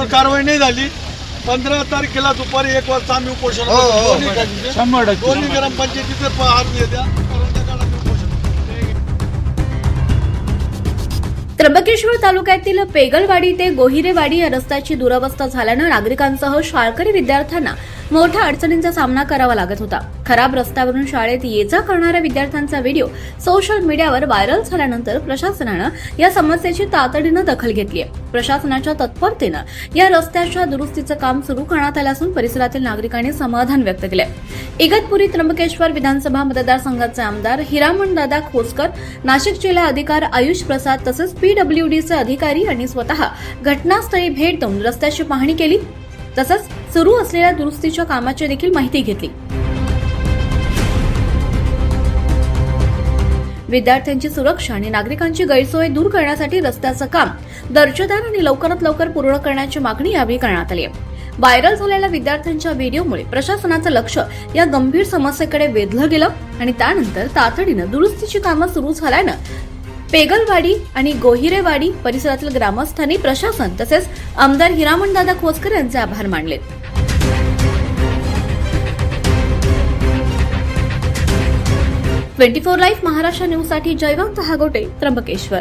त्याच्यावर कारवाई नाही झाली. 15 तारखेला दुपारी 1 वाजता आम्ही उपोषण 100% दोन्ही ग्रामपंचायतीचे हार द्या. त्र्यंबकेश्वर तालुक्यातील पेगलवाडी ते गोहिरेवाडी या रस्त्याची दुरवस्था झाल्यानं नागरिकांसह शाळकरी विद्यार्थ्यांना मोठ्या अडचणींचा सामना करावा लागत होता. खराब रस्त्यावरून शाळेत ये-जा करणाऱ्या विद्यार्थ्यांचा व्हिडिओ सोशल मीडियावर व्हायरल झाल्यानंतर प्रशासनानं या समस्येची तातडीनं दखल घेतली आहे. प्रशासनाच्या तत्परतेनं या रस्त्याच्या दुरुस्तीचं काम सुरू करण्यात आलं असून परिसरातील नागरिकांनी समाधान व्यक्त केलंय. इगतपुरी त्र्यंबकेश्वर विधानसभा मतदारसंघाचे आमदार हिरामणदादा खोसकर, नाशिक जिल्हा अधिकारी आयुष प्रसाद तसेच पीडब्ल्यूडीचे अधिकारी यांनी स्वतः घटनास्थळी भेट देऊन रस्त्याची पाहणी केली तसंच सुरू असलेल्या दुरुस्तीच्या कामाची देखील माहिती घेतली. विद्यार्थ्यांची सुरक्षा आणि नागरिकांची गैरसोय दूर करण्यासाठी रस्त्याचं काम दर्जेदार आणि लवकरात लवकर पूर्ण करण्याची मागणी यावेळी करण्यात आली आहे. व्हायरल झालेल्या विद्यार्थ्यांच्या व्हिडिओमुळे प्रशासनाचं लक्ष या गंभीर समस्येकडे वेधलं गेलं आणि त्यानंतर तातडीनं दुरुस्तीची कामं सुरू झाल्यानं पेगलवाडी आणि गोहिरेवाडी परिसरातील ग्रामस्थांनी प्रशासन तसेच आमदार हिरामणदादा खोसकर यांचे आभार मानले. 24 लाईव्ह महाराष्ट्र न्यूजसाठी जयवंत हागोटे, त्र्यंबकेश्वर.